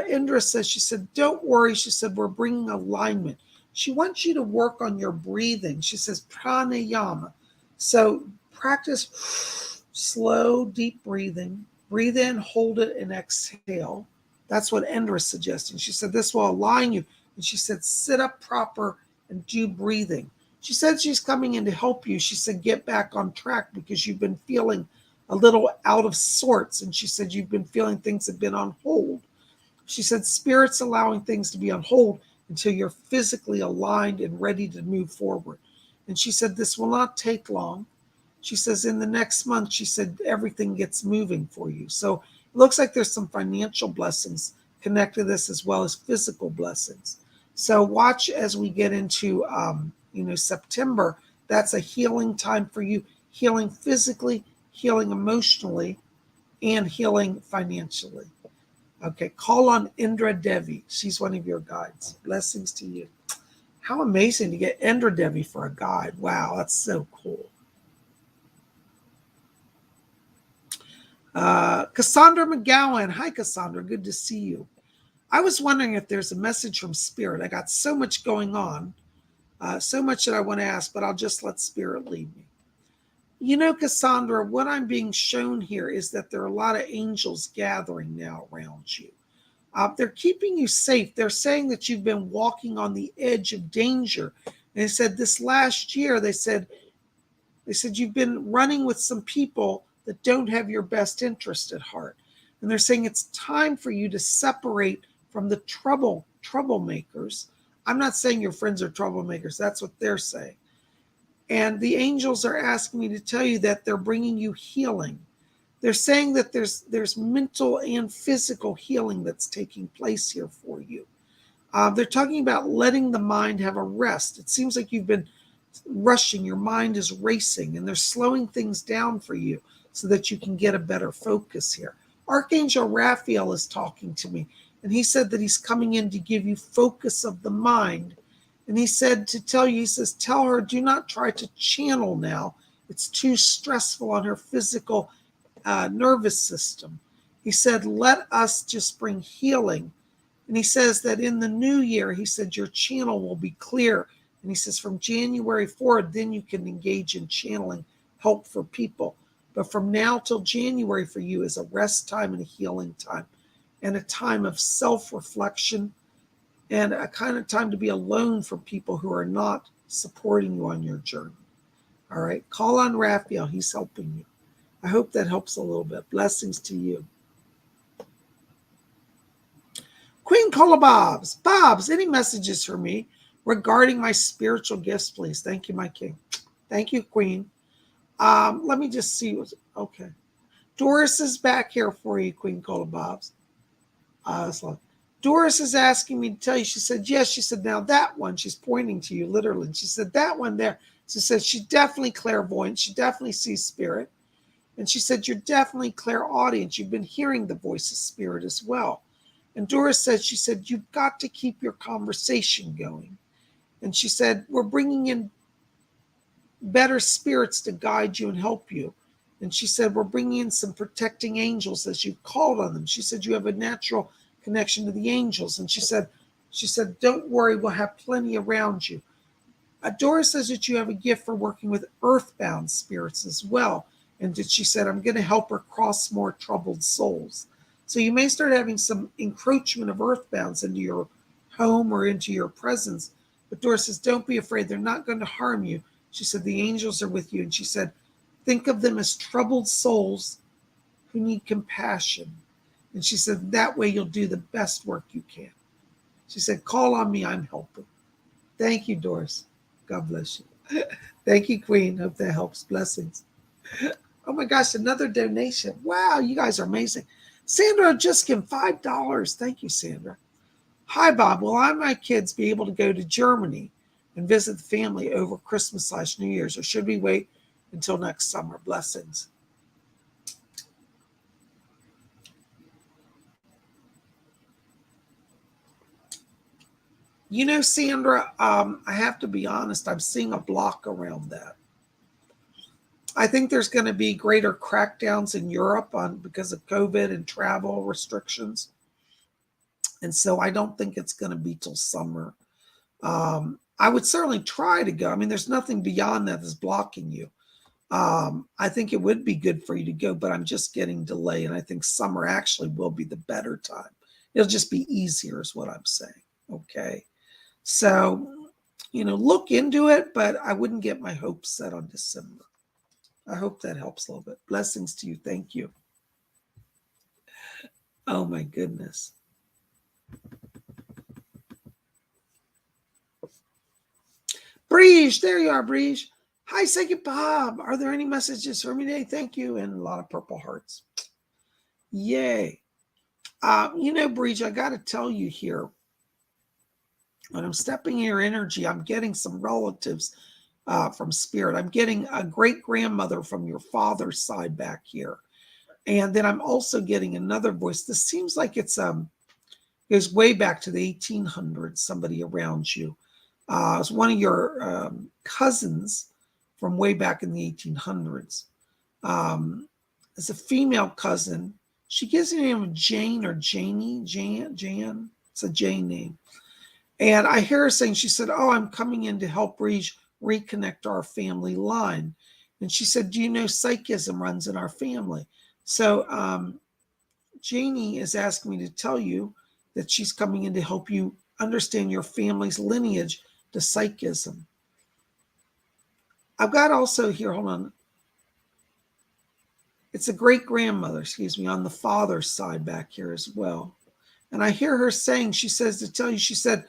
Speaker 1: Indra says, she said, don't worry. She said, we're bringing alignment. She wants you to work on your breathing. She says pranayama. So practice slow, deep breathing. Breathe in, hold it, and exhale. That's what Indra is suggesting. She said this will align you. And she said sit up proper and do breathing. She said she's coming in to help you. She said get back on track because you've been feeling a little out of sorts. And she said you've been feeling things have been on hold. She said spirit's allowing things to be on hold until you're physically aligned and ready to move forward. And she said this will not take long. She says in the next month, she said everything gets moving for you. So it looks like there's some financial blessings connected to this as well as physical blessings. So watch as we get into September. That's a healing time for you, healing physically, healing emotionally, and healing financially. Okay, call on Indra Devi. She's one of your guides. Blessings to you. How amazing to get Indra Devi for a guide. Wow, that's so cool. Cassandra McGowan. Hi, Cassandra. Good to see you. I was wondering if there's a message from Spirit. I got so much going on, so much that I want to ask, but I'll just let Spirit lead me. You know, Cassandra, what I'm being shown here is that there are a lot of angels gathering now around you. They're keeping you safe. They're saying that you've been walking on the edge of danger. And they said this last year, they said you've been running with some people that don't have your best interest at heart. And they're saying it's time for you to separate from the troublemakers. I'm not saying your friends are troublemakers. That's what they're saying. And the angels are asking me to tell you that they're bringing you healing. They're saying that there's mental and physical healing that's taking place here for you. They're talking about letting the mind have a rest. It seems like you've been rushing. Your mind is racing, and they're slowing things down for you so that you can get a better focus here. Archangel Raphael is talking to me, And he said that he's coming in to give you focus of the mind. And he said to tell you, he says, tell her, do not try to channel now. It's too stressful on her physical nervous system. He said, let us just bring healing. And he says that in the new year, he said, your channel will be clear. And he says, from January forward, then you can engage in channeling help for people. But from now till January for you is a rest time and a healing time and a time of self-reflection and a kind of time to be alone from people who are not supporting you on your journey. All right. Call on Raphael. He's helping you. I hope that helps a little bit. Blessings to you. Queen Cola Bobs. Bobs, any messages for me regarding my spiritual gifts, please? Thank you, my king. Thank you, Queen. Let me just see. Okay. Doris is back here for you, Queen Cola Bobs. Doris is asking me to tell you. She said, yes. She said, now that one, she's pointing to you literally. She said, that one there. She said, she's definitely clairvoyant. She definitely sees spirit. And she said, you're definitely clairaudient. You've been hearing the voice of spirit as well. And Doris said, she said, you've got to keep your conversation going. And she said, we're bringing in better spirits to guide you and help you. And she said, we're bringing in some protecting angels as you called on them. She said, you have a natural connection to the angels. And she said, don't worry, we'll have plenty around you. Doris says that you have a gift for working with earthbound spirits as well. And that she said, I'm going to help her cross more troubled souls. So you may start having some encroachment of earthbounds into your home or into your presence. But Doris says, don't be afraid. They're not going to harm you. She said, the angels are with you. And she said, think of them as troubled souls who need compassion. And she said, that way you'll do the best work you can. She said, call on me. I'm helping. Thank you, Doris. God bless you. Thank you, Queen. Hope that helps. Blessings. Oh my gosh, another donation. Wow, you guys are amazing. Sandra just gave $5. Thank you, Sandra. Hi, Bob. Will I and my kids be able to go to Germany and visit the family over Christmas/New Year's, or should we wait until next summer? Blessings. You know, Sandra, I have to be honest, I'm seeing a block around that. I think there's going to be greater crackdowns in Europe because of COVID and travel restrictions. And so I don't think it's going to be till summer. I would certainly try to go. I mean, there's nothing beyond that that's blocking you. I think it would be good for you to go, but I'm just getting delayed. And I think summer actually will be the better time. It'll just be easier is what I'm saying. Okay. So, look into it, but I wouldn't get my hopes set on December. I hope that helps a little bit. Blessings to you. Thank you. Oh, my goodness. Breege, there you are, Breege. Hi, Psychic Bob. Are there any messages for me today? Thank you. And a lot of purple hearts. Yay. Breege, I got to tell you here, when I'm stepping in your energy, I'm getting some relatives from spirit. I'm getting a great-grandmother from your father's side back here. And then I'm also getting another voice. This seems like it goes way back to the 1800s, somebody around you. It's one of your cousins from way back in the 1800s. It's a female cousin. She gives the name of Jane or Janie. Jan. It's a Jane name. And I hear her saying, she said, oh, I'm coming in to help reconnect our family line. And she said, do you know psychism runs in our family? So Janie is asking me to tell you that she's coming in to help you understand your family's lineage to psychism. I've got also here, hold on. It's a great-grandmother, on the father's side back here as well. And I hear her saying, she says to tell you, she said,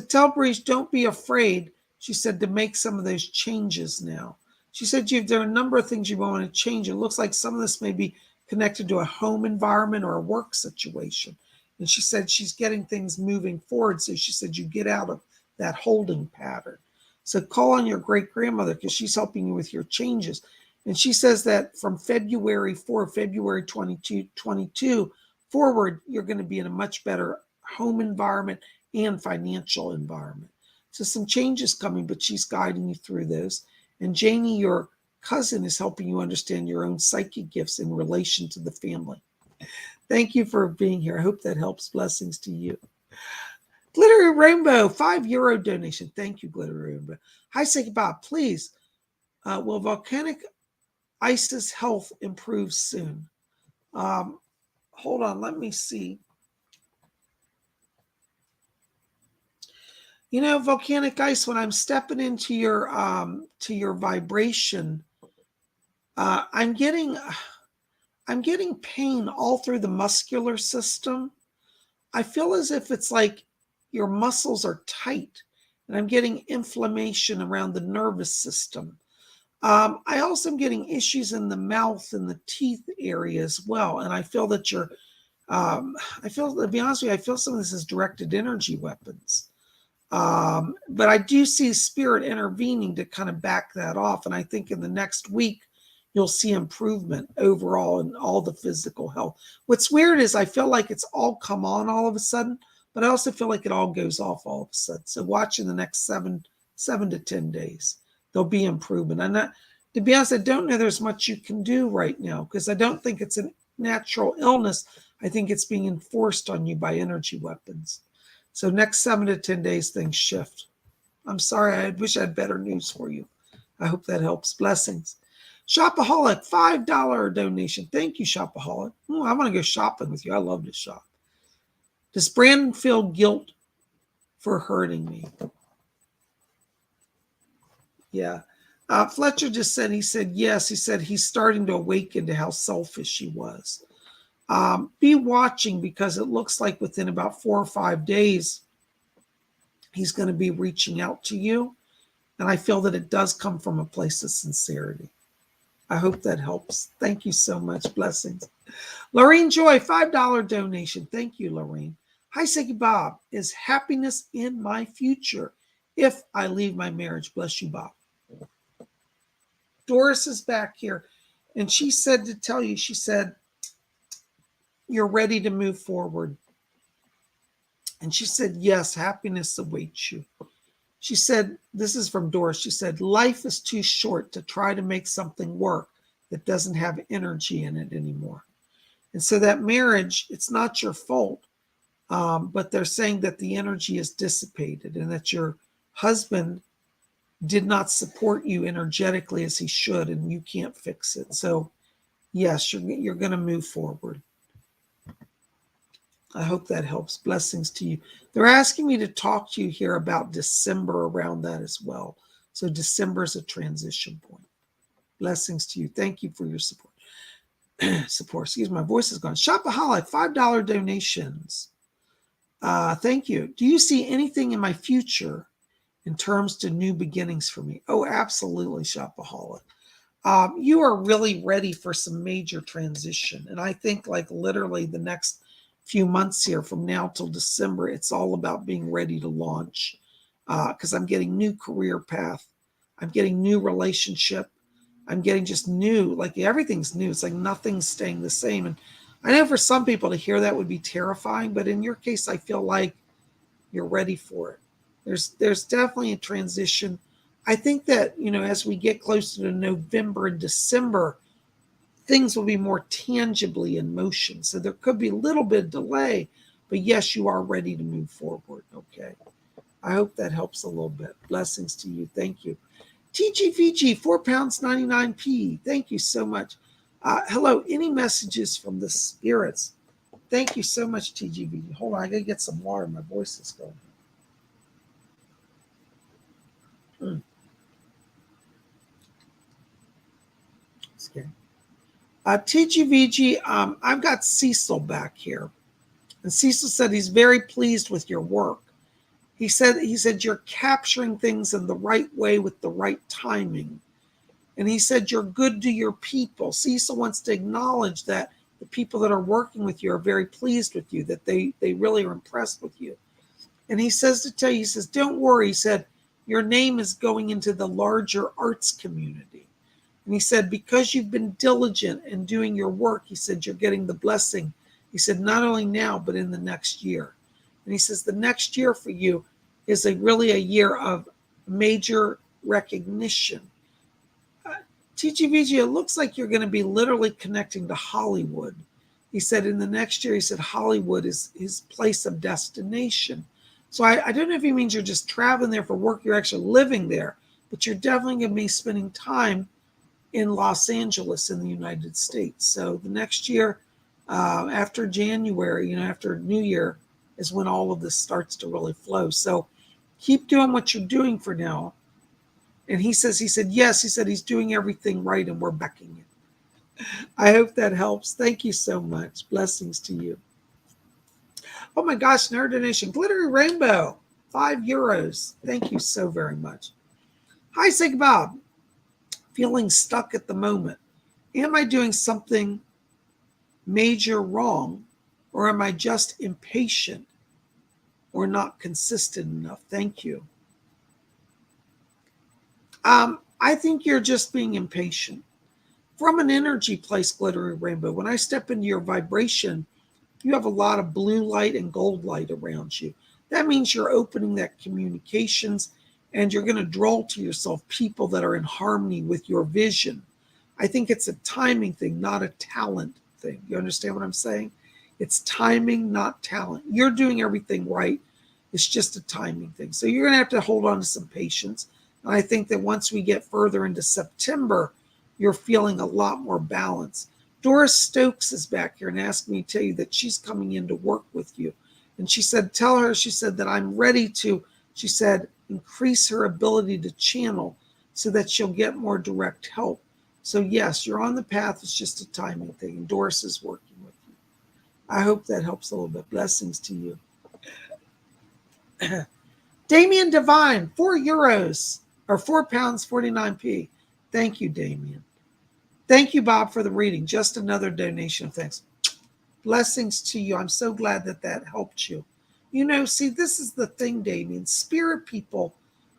Speaker 1: tell Breeze, don't be afraid. She said to make some of those changes now. She said, there are a number of things you want to change. It looks like some of this may be connected to a home environment or a work situation. And she said she's getting things moving forward. So she said you get out of that holding pattern. So call on your great-grandmother because she's helping you with your changes. And she says that from February 22, forward, you're going to be in a much better home environment and financial environment. So some changes coming, but she's guiding you through those. And Janie, your cousin, is helping you understand your own psychic gifts in relation to the family. Thank you for being here. I hope that helps. Blessings to you. Glittery Rainbow, €5 donation. Thank you, Glittery Rainbow. Hi, Psychic Bob. Please, will volcanic ice's health improve soon? Hold on, let me see. You know, volcanic ice, when I'm stepping into your vibration, I'm getting pain all through the muscular system. I feel as if it's like your muscles are tight, and I'm getting inflammation around the nervous system. I also am getting issues in the mouth and the teeth area as well. And I feel that to be honest with you, I feel some of this is directed energy weapons. But I do see spirit intervening to kind of back that off. And I think in the next week, you'll see improvement overall in all the physical health. What's weird is I feel like it's all come on all of a sudden, but I also feel like it all goes off all of a sudden. So watch in the next 7 to 10 days. There'll be improvement. To be honest, I don't know there's much you can do right now because I don't think it's a natural illness. I think it's being enforced on you by energy weapons. So next 7 to 10 days, things shift. I'm sorry. I wish I had better news for you. I hope that helps. Blessings. Shopaholic, $5 donation. Thank you, Shopaholic. I want to go shopping with you. I love to shop. Does Brandon feel guilt for hurting me? Yeah. Fletcher just said, he said, yes. He said he's starting to awaken to how selfish he was. Be watching because it looks like within about 4 or 5 days, he's going to be reaching out to you. And I feel that it does come from a place of sincerity. I hope that helps. Thank you so much. Blessings. Lorraine Joy, $5 donation. Thank you, Lorraine. Hi, Psychic Bob. Is happiness in my future if I leave my marriage? Bless you, Bob. Doris is back here. And she said to tell you, she said, you're ready to move forward. And she said, yes, happiness awaits you. She said, this is from Doris. She said, life is too short to try to make something work that doesn't have energy in it anymore. And so that marriage, it's not your fault, but they're saying that the energy is dissipated and that your husband did not support you energetically as he should, and you can't fix it. So yes, you're going to move forward. I hope that helps. Blessings to you. They're asking me to talk to you here about December around that as well. So December is a transition point. Blessings to you. Thank you for your support. Excuse me, my voice is gone. Shopaholic, $5 donations. Thank you. Do you see anything in my future in terms to new beginnings for me? Oh, absolutely, Shopaholic. You are really ready for some major transition. And I think like literally the next few months here from now till December, it's all about being ready to launch because I'm getting new career path. I'm getting new relationship. I'm getting just new, like everything's new. It's like nothing's staying the same. And I know for some people to hear that would be terrifying, but in your case, I feel like you're ready for it. There's definitely a transition. I think that, as we get closer to November and December, things will be more tangibly in motion. So there could be a little bit of delay, but yes, you are ready to move forward. Okay. I hope that helps a little bit. Blessings to you. Thank you. TGVG, £4.99. Thank you so much. Hello. Any messages from the spirits? Thank you so much, TGVG. Hold on. I got to get some water. My voice is going. Scary. TGVG, I've got Cecil back here. And Cecil said he's very pleased with your work. He said you're capturing things in the right way with the right timing. And he said you're good to your people. Cecil wants to acknowledge that the people that are working with you are very pleased with you, that they really are impressed with you. And he says to tell you, he says, don't worry. He said, your name is going into the larger arts community. And he said, because you've been diligent in doing your work, he said, you're getting the blessing He said, not only now, but in the next year. And he says, the next year for you is really a year of major recognition. TGVG, it looks like you're going to be literally connecting to Hollywood. He said in the next year, he said Hollywood is his place of destination. So I don't know if he means you're just traveling there for work, you're actually living there, but you're definitely going to be spending time in Los Angeles in the United States. So the next year, after January, after New Year, is when all of this starts to really flow. So keep doing what you're doing for now. And he said, yes, he said he's doing everything right and we're backing it. I hope that helps. Thank you so much. Blessings to you. Oh my gosh, nerd donation. Glittery Rainbow, €5. Thank you so very much. Hi, Sig Bob. Feeling stuck at the moment. Am I doing something major wrong, or am I just impatient or not consistent enough? Thank you. I think you're just being impatient. From an energy place, Glittery Rainbow, when I step into your vibration, you have a lot of blue light and gold light around you. That means you're opening that communications and you're going to draw to yourself people that are in harmony with your vision. I think it's a timing thing, not a talent thing. You understand what I'm saying? It's timing, not talent. You're doing everything right. It's just a timing thing. So you're going to have to hold on to some patience. And I think that once we get further into September, you're feeling a lot more balance. Doris Stokes is back here and asked me to tell you that she's coming in to work with you. And she said, tell her, she said, that I'm ready to, she said, increase her ability to channel so that she'll get more direct help. So yes, you're on the path. It's just a timing thing. And Doris is working with you. I hope that helps a little bit. Blessings to you. Damien Devine, €4 or £4 49p. Thank you, Damien. Thank you, Bob, for the reading. Just another donation of thanks. Blessings to you. I'm so glad that helped you. See, this is the thing, Damien. Spirit people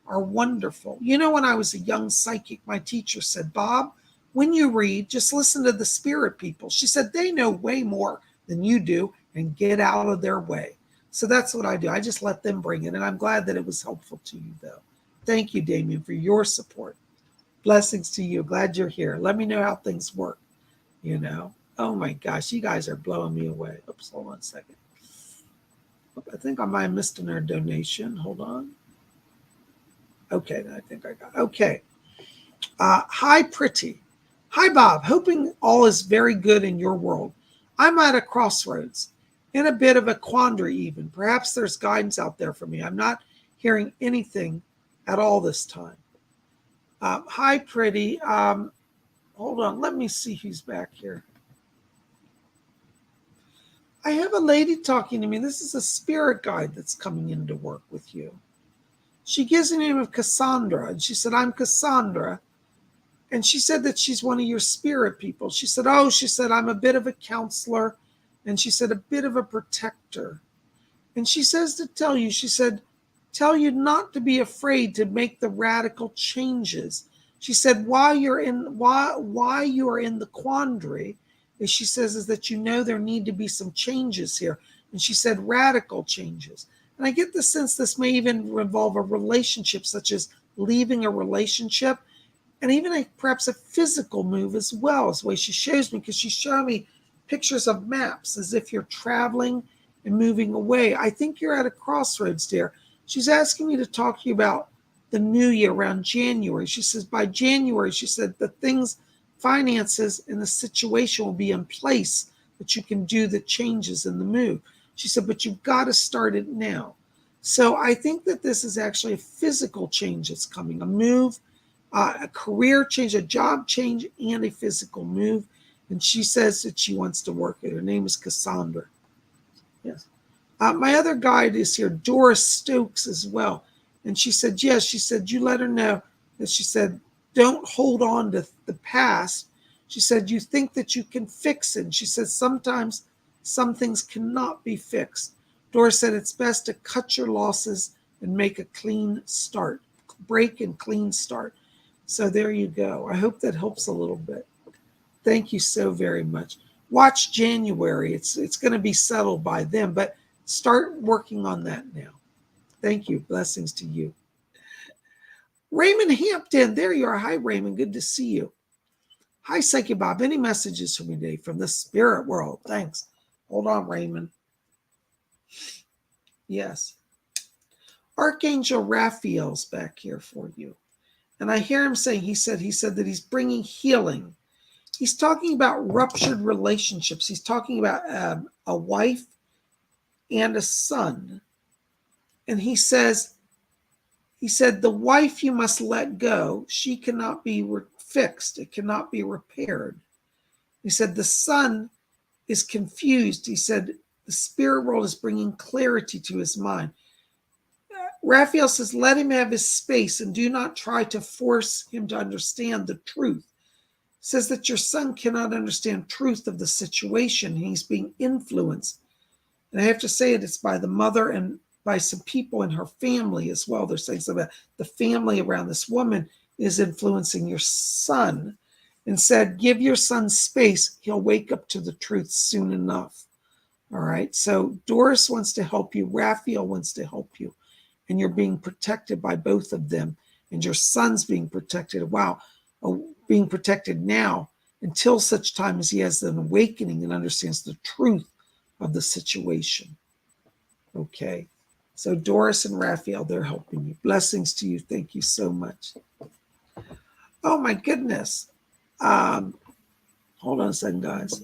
Speaker 1: are wonderful. When I was a young psychic, my teacher said, Bob, when you read, just listen to the spirit people. She said, they know way more than you do and get out of their way. So that's what I do. I just let them bring it. And I'm glad that it was helpful to you, though. Thank you, Damien, for your support. Blessings to you. Glad you're here. Let me know how things work. Oh my gosh, you guys are blowing me away. Oops, hold on a second. I think I might have missed another donation. Hold on. Okay, I think I got it. Okay. Hi, Pretty. Hi, Bob. Hoping all is very good in your world. I'm at a crossroads, in a bit of a quandary even. Perhaps there's guidance out there for me. I'm not hearing anything at all this time. Hi, Pretty. Hold on. Let me see who's back here. I have a lady talking to me. This is a spirit guide that's coming in to work with you. She gives the name of Cassandra. And she said, I'm Cassandra. And she said that she's one of your spirit people. She said, I'm a bit of a counselor. And she said, a bit of a protector. And she says to tell you, she said, tell you not to be afraid to make the radical changes. She said, why you are in the quandary, is she says, is that there need to be some changes here. And she said, radical changes. And I get the sense this may even involve a relationship, such as leaving a relationship, and even perhaps a physical move as well, is the way she shows me, because she's showing me pictures of maps as if you're traveling and moving away. I think you're at a crossroads there. She's asking me to talk to you about the new year around January. She says by January, she said the things, finances, and the situation will be in place that you can do the changes in the move. She said, but you've got to start it now. So I think that this is actually a physical change that's coming, a move, a career change, a job change, and a physical move. And she says that she wants to work it. Her name is Cassandra. Yes. My other guide is here, Doris Stokes, as well. And she said, yes, she said, you let her know that she said, don't hold on to the past. She said, you think that you can fix it. And she said, sometimes some things cannot be fixed. Doris said, it's best to cut your losses and make a clean start, break and clean start. So there you go. I hope that helps a little bit. Thank you so very much. Watch January. It's going to be settled by then, but start working on that now. Thank you. Blessings to you. Raymond Hampton, there you are. Hi, Raymond. Good to see you. Hi, Psychic Bob. Any messages for me today from the spirit world? Thanks. Hold on, Raymond. Yes. Archangel Raphael's back here for you. And I hear him saying, he said that he's bringing healing. He's talking about ruptured relationships. He's talking about a wife and a son. And he said, the wife you must let go. She cannot be fixed. It cannot be repaired. He said, the son is confused. He said, the spirit world is bringing clarity to his mind. Raphael says, let him have his space and do not try to force him to understand the truth. Says that your son cannot understand truth of the situation. He's being influenced. And I have to say it's by the mother and by some people in her family as well. They're saying something about the family around this woman is influencing your son, and said, give your son space. He'll wake up to the truth soon enough. All right. So Doris wants to help you. Raphael wants to help you. And you're being protected by both of them. And your son's being protected. Wow. Being protected now until such time as he has an awakening and understands the truth of the situation. Okay. So Doris and Raphael, they're helping you. Blessings to you. Thank you so much. Oh my goodness. Hold on a second, guys.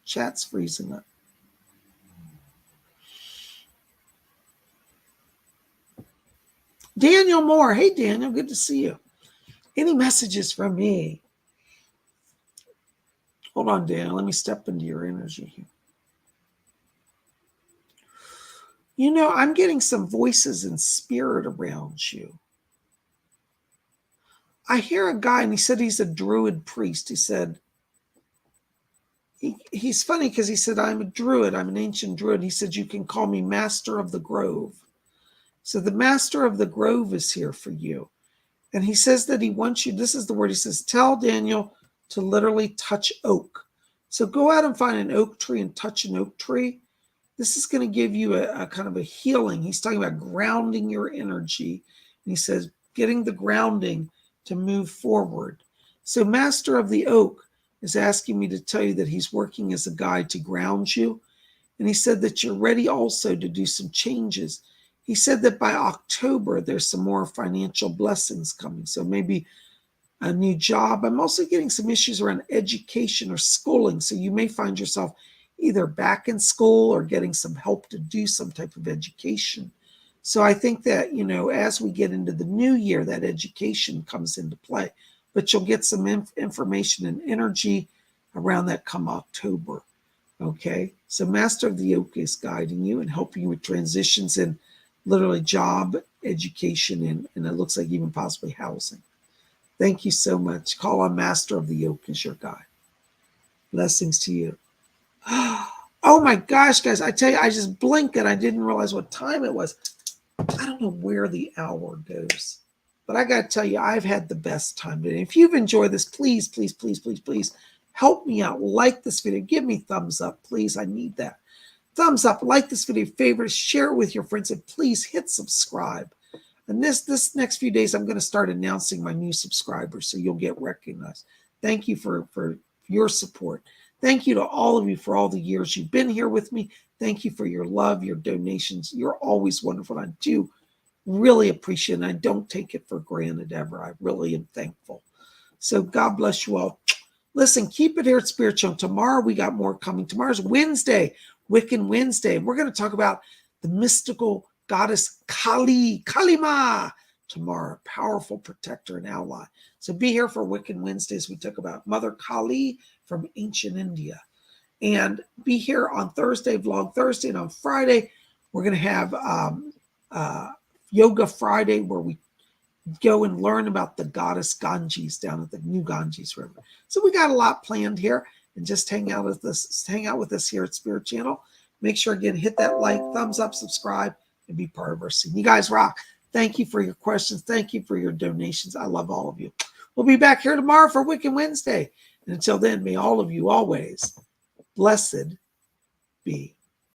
Speaker 1: Chat's freezing up. Daniel Moore. Hey, Daniel. Good to see you. Any messages from me? Hold on, Daniel. Let me step into your energy here. You know, I'm getting some voices in spirit around you. I hear a guy, and he said he's a druid priest. He said, he's funny because he said, I'm a druid. I'm an ancient druid. He said, you can call me Master of the Grove. So the Master of the Grove is here for you. And he says that he wants you, this is the word, he says, tell Daniel to literally touch oak. So go out and find an oak tree and touch an oak tree. This is going to give you a kind of a healing. He's talking about grounding your energy. And he says, getting the grounding to move forward. So Master of the Oak is asking me to tell you that he's working as a guide to ground you. And he said that you're ready also to do some changes. He said that by October, there's some more financial blessings coming. So maybe a new job. I'm also getting some issues around education or schooling. So you may find yourself either back in school or getting some help to do some type of education. So I think that, you know, as we get into the new year, that education comes into play. But you'll get some information and energy around that come October. Okay? So Master of the Oak is guiding you and helping you with transitions in literally job, education, and it looks like even possibly housing. Thank you so much. Call on Master of the Oak as your guide. Blessings to you. Oh my gosh, guys. I tell you, I just blinked and I didn't realize what time it was. I don't know where the hour goes. But I got to tell you, I've had the best time today. If you've enjoyed this, please, please, please, please, please help me out. Like this video. Give me thumbs up, please. I need that. Thumbs up. Like this video. Favorite. Share it with your friends. And please hit subscribe. And this next few days, I'm going to start announcing my new subscribers so you'll get recognized. Thank you for your support. Thank you to all of you for all the years you've been here with me. Thank you for your love, your donations. You're always wonderful. I do really appreciate it. And I don't take it for granted ever. I really am thankful. So God bless you all. Listen, keep it here at Spirit Channel. Tomorrow we got more coming. Tomorrow's Wednesday, Wiccan Wednesday. And we're going to talk about the mystical goddess Kali, Kalima tomorrow, powerful protector and ally. So be here for Wiccan Wednesdays. We talk about Mother Kali from ancient India. And be here on Thursday, Vlog Thursday. And on Friday, we're going to have Yoga Friday, where we go and learn about the goddess Ganges down at the New Ganges River. So we got a lot planned here. And just hang out with us here at Spirit Channel. Make sure, again, hit that like, thumbs up, subscribe, and be part of our scene. You guys rock. Thank you for your questions. Thank you for your donations. I love all of you. We'll be back here tomorrow for Wiccan Wednesday. And until then, may all of you always blessed be.